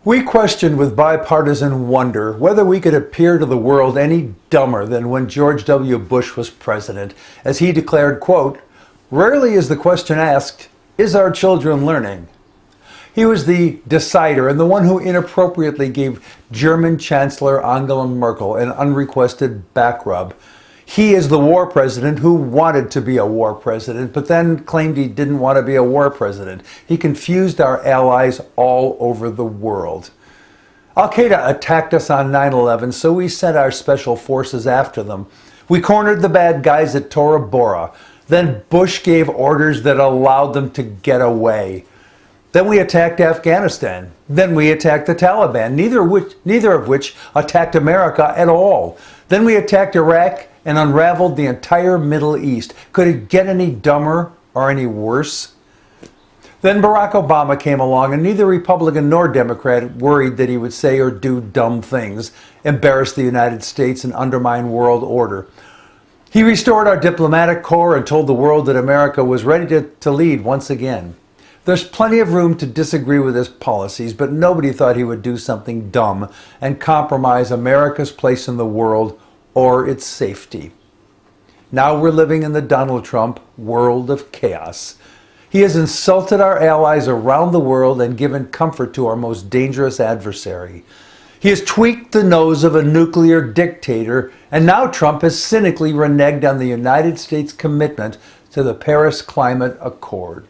We questioned with bipartisan wonder whether we could appear to the world any dumber than when George W. Bush was president, as he declared, quote, "Rarely is the question asked, is our children learning?" He was the decider and the one who inappropriately gave German Chancellor Angela Merkel an unrequested back rub. He is the war president who wanted to be a war president, but then claimed he didn't want to be a war president. He confused our allies all over the world. Al-Qaeda attacked us on 9/11, so we sent our special forces after them. We cornered the bad guys at Tora Bora. Then Bush gave orders that allowed them to get away. Then we attacked Afghanistan. Then we attacked the Taliban, neither of which attacked America at all. Then we attacked Iraq and unraveled the entire Middle East. Could it get any dumber or any worse? Then Barack Obama came along, and neither Republican nor Democrat worried that he would say or do dumb things, embarrass the United States, and undermine world order. He restored our diplomatic corps and told the world that America was ready to lead once again. There's plenty of room to disagree with his policies, but nobody thought he would do something dumb and compromise America's place in the world or its safety. Now we're living in the Donald Trump world of chaos. He has insulted our allies around the world and given comfort to our most dangerous adversary. He has tweaked the nose of a nuclear dictator, and now Trump has cynically reneged on the United States' commitment to the Paris Climate Accord.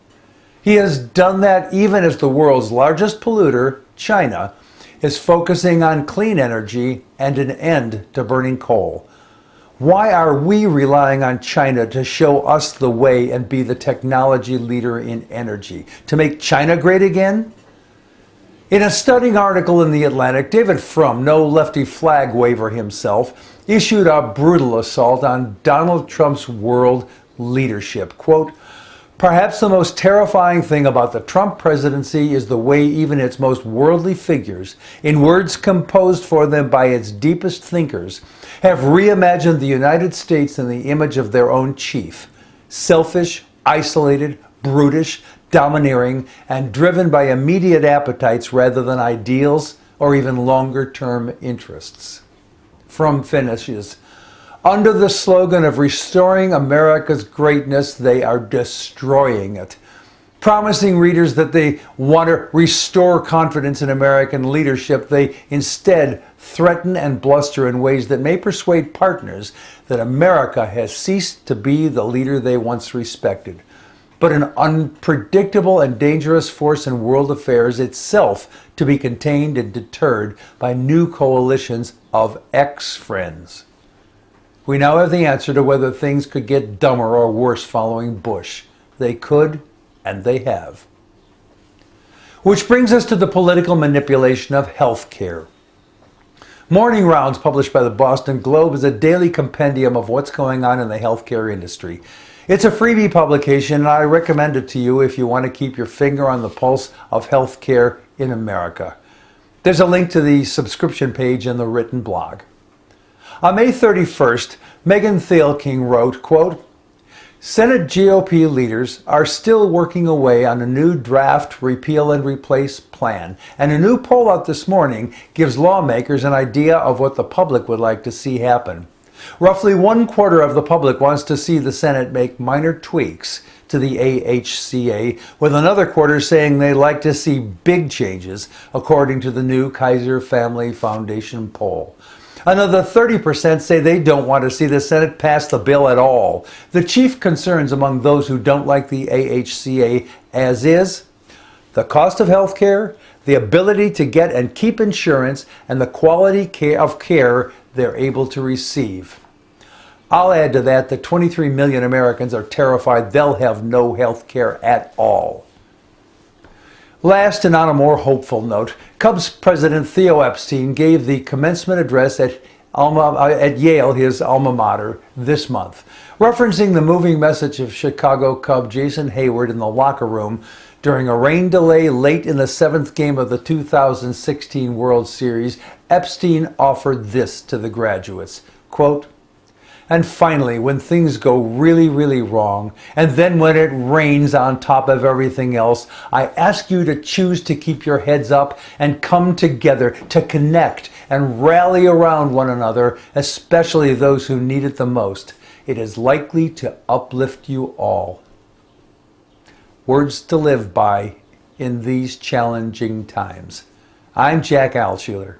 He has done that even as the world's largest polluter, China, is focusing on clean energy and an end to burning coal. Why are we relying on China to show us the way and be the technology leader in energy? To make China great again? In a stunning article in The Atlantic, David Frum, no lefty flag waver himself, issued a brutal assault on Donald Trump's world leadership. Quote, "Perhaps the most terrifying thing about the Trump presidency is the way even its most worldly figures, in words composed for them by its deepest thinkers, have reimagined the United States in the image of their own chief. Selfish, isolated, brutish, domineering, and driven by immediate appetites rather than ideals or even longer-term interests." Frum finishes, "Under the slogan of restoring America's greatness, they are destroying it. Promising readers that they want to restore confidence in American leadership, they instead threaten and bluster in ways that may persuade partners that America has ceased to be the leader they once respected, but an unpredictable and dangerous force in world affairs itself to be contained and deterred by new coalitions of ex-friends. We now have the answer to whether things could get dumber or worse following Bush. They could, and they have. Which brings us to the political manipulation of health care. Morning Rounds, published by the Boston Globe, is a daily compendium of what's going on in the healthcare industry. It's a freebie publication, and I recommend it to you if you want to keep your finger on the pulse of healthcare in America. There's a link to the subscription page in the written blog. On May 31st, Megan Thielking wrote, quote, "Senate GOP leaders are still working away on a new draft repeal and replace plan, and a new poll out this morning gives lawmakers an idea of what the public would like to see happen. Roughly 1/4 of the public wants to see the Senate make minor tweaks to the AHCA, with another quarter saying they'd like to see big changes, according to the new Kaiser Family Foundation poll. Another 30% say they don't want to see the Senate pass the bill at all. The chief concerns among those who don't like the AHCA as is: the cost of health care, the ability to get and keep insurance, and the quality of care they're able to receive. I'll add to that that 23 million Americans are terrified they'll have no health care at all." Last, and on a more hopeful note, Cubs president Theo Epstein gave the commencement address at Yale, his alma mater, this month, referencing the moving message of Chicago Cub Jason Hayward in the locker room during a rain delay late in the 7th game of the 2016 World Series. Epstein offered this to the graduates, quote, And finally, when things go really, really wrong, and then when it rains on top of everything else, I ask you to choose to keep your heads up and come together to connect and rally around one another, especially those who need it the most. It is likely to uplift you all. Words to live by in these challenging times. I'm Jack Altshuler.